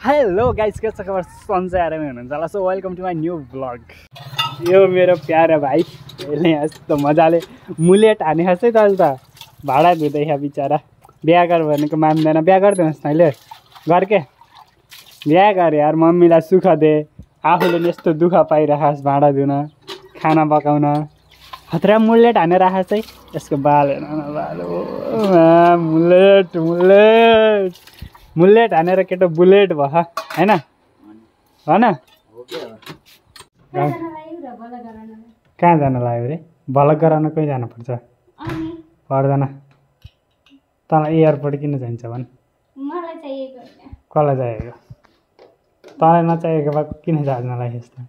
Hello guys, के छ खबर? सन्चै आरामै हुनुहुन्छ होला। So welcome to my new blog. यो मेरो प्यारो भाइ, यसले यस्तो मजाले मुलेट हानेछ है। त भाडा धुँदैछ बिचरा। बिहा गर भनेको मान्दैन। बिहा गरिदिनुहोस् न अहिले। गर के बिहा गर यार, मम्मीलाई सुख दे। आफूले नि यस्तो दुःख पाइरहेछ भाडा धुन, खाना पकाउन। खतरा मुलेट हानेर राखेछ है। यसको बाल हेर्न न, बाल मुलेट मुलेट मुलेट हानेर केटो बुलेट भयो होइन भन। कहाँ जान लाग्यो रे? भलक गराउन कहीँ जानुपर्छ? पर्दैन। तँलाई एयरपोर्ट किन चाहिन्छ भन्? कसलाई चाहिएको? तँलाई नचाहिएको भए किन जाँच्नलाई यस्तो?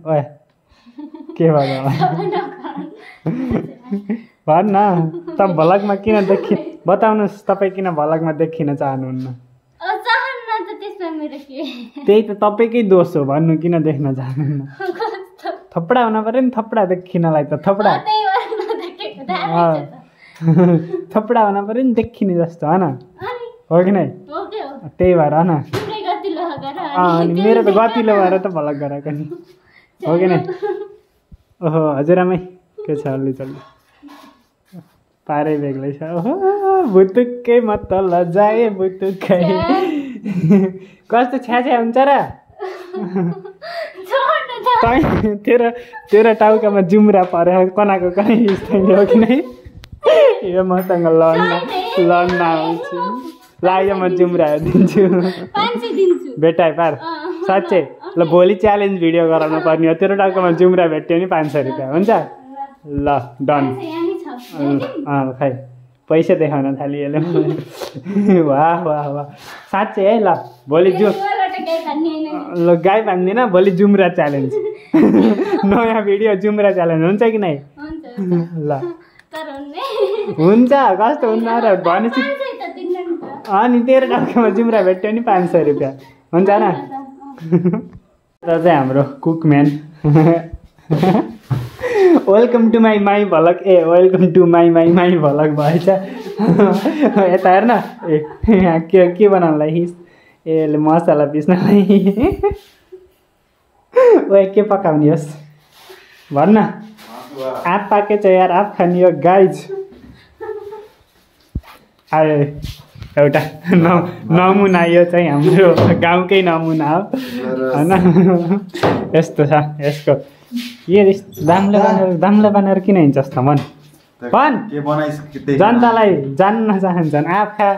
ओए के भयो भन् न। त भलकमा किन बताउनुहोस्, तपाईँ किन भलकमा देखिन चाहनुहुन्न? त्यही त तपाईँकै दोष हो, भन्नु किन देख्न चाहनुहुन्न? थपडा हुन पऱ्यो नि, थपडा देखिनलाई त थपडा थपडा हुन पऱ्यो नि देखिने जस्तो होइन हो कि नै? त्यही भएर होइन। अनि मेरो त गतिलो भएर त भलक गराएको नि हो कि नै? ओहो हजुरआमै के छ? अलि चल्ली पारै बेग्लै छ। ओहो बुतुक्कै म तल जाए बुतुक्कै। कस्तो छ्याछ्या हुन्छ र? तेरो टाउकामा जुम्रा पऱ्यो कनाको कहीँ हो कि नै? यो मसँग लड्न आउँछु। लाग्यो म जुम्रा दिन्छु। भेटाइ पार साँच्चै। ल भोलि च्यालेन्ज भिडियो गराउनु पर्ने हो। तेरो टाउकामा जुम्रा भेट्यो नि 500 रुपियाँ हुन्छ। ल डन। खै पैसा देखाउन थाल्यो यसले। वाह वाह वाह साँच्चै है। ल भोलि ल गाई पान्दिनँ, भोलि जुम्रा च्यालेन्ज। नयाँ भिडियो जुम्रा च्यालेन्ज हुन्छ कि नै? ल हुन्छ। कस्तो हुन्न र भनेपछि? अनि तेरो टाउकामा जुम्रा भेट्यो नि 500 रुपियाँ हुन्छ न? र चाहिँ हाम्रो कुकम्यान वेलकम टु माई भलक। वेलकम टु माई भलक भएछ। यता हेर्न यहाँ के बनाउनलाई यसले मसला पिस्नलाई। ओ के पकाउने होस् भन्न? आँप पाकेछ यार, आँप खाने हो गाइज। आयो एउटा नमुना, यो चाहिँ हाम्रो गाउँकै नमुना हो होइन? यस्तो छ यसको। यो दामले बनाएर किन हिँड्छस् त भन्? जनतालाई जान्न चाहन्छन्। आँप खा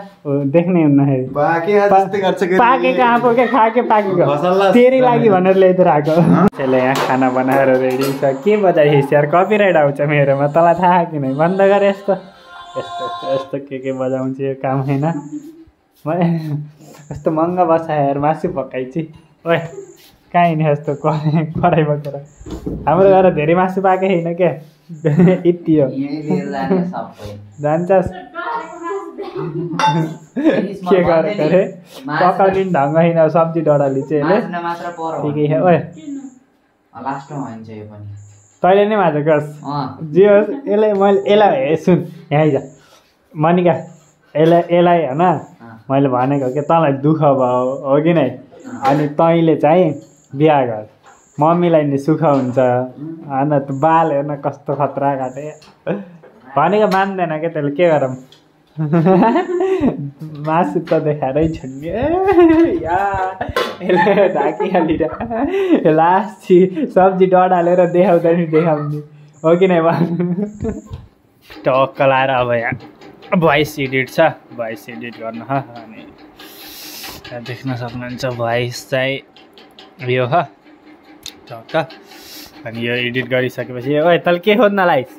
देख्ने हुन्न। पाकेको आँप हो क्या, खाएकै पाकेको। तेरै लागि भनेर ल्याइदिएर आएको। त्यसले यहाँ खाना बनाएर रेडी छ। के बजाइस् यार? कपिराइट आउँछ मेरोमा, तँलाई थाहा कि नै? बन्द गर यस्तो यस्तो यस्तो के बजाउँछ यो काम होइन? यस्तो महँगो बसा यार, मासु पकाइछि। ओए कहाँ हिँड्ने यस्तो कराई बोकेर? हाम्रो घर धेरै मासु पाएकै छैन क्या, यति हो। जान्छस् के गरेको अरे? पकाउने ढङ्ग छैन सब्जी डडाली चाहिँ यसले। ठिकै छ। ओए तैँले नै माझेकोस् जे होस्। यसलाई सुन यहाँ आइज मनिका। यसलाई होइन मैले भनेको के, तँलाई दुःख भयो हो कि नै? अनि तैँले चाहिँ बिहा गर, मम्मीलाई नि सुख हुन्छ होइन? बाल हेर्न कस्तो खतरा काटे भनेको मान्दैन क्या त्यसले। के गरौँ? मासु त देखाएरै छोड्ने यसले ढाकिहालिर लास्ट सब्जी डडालेर देखाउँदा नि देखाउने हो कि नै? टक्क लाएर अब यहाँ भोइस एडिट छ, भोइस एडिट गर्नु ह। अनि देख्न सक्नुहुन्छ भोइस चाहिँ यो ह टक्क। अनि यो एडिट गरिसकेपछि ओए तल के खोज्न लाइस्?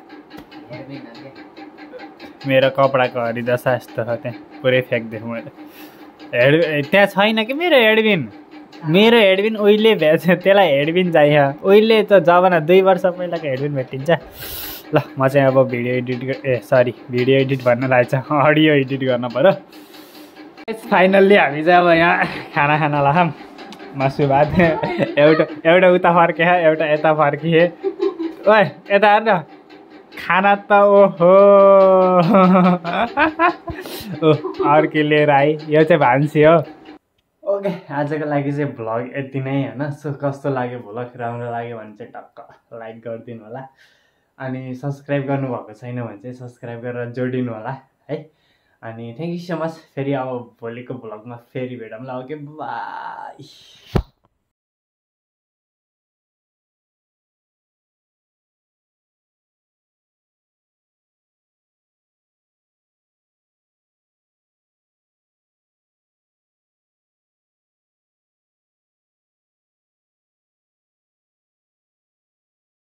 मेरो कपडाको हरिदशा यस्तो छ, त्यहाँ पुरै फ्याँकिदिएँ मैले। त्यहाँ छैन कि मेरो हेडबिन उहिले भेट्छ। त्यसलाई हेडबिन चाहियो उहिले त, जमाना 2 वर्ष पहिलाको हेडबिन भेटिन्छ। ल म चाहिँ अब भिडियो एडिट भन्न लागेको छ, अडियो एडिट गर्न पऱ्यो। फाइनल्ली हामी चाहिँ अब यहाँ खाना खान लाग्छौँ। मासु भात एउटा उता फर्के, एउटा यता फर्किए। ओए यता हेर्न खाना त ओहो अर्कै लिएर आइ यो चाहिँ भान्सी हो। ओके आजको लागि चाहिँ भ्लग यति नै होइन। सो कस्तो लाग्यो भ्लग राम्रो लाग्यो भने चाहिँ टक्क लाइक गरिदिनु होला अनि सब्सक्राइब गर्नुभएको छैन भने चाहिँ सब्सक्राइब गरेर जोडिनु होला है। अनि थ्याङ्क यू सो मच। फेरि अब भोलिको भ्लगमा फेरि भेटौँला। Okay by.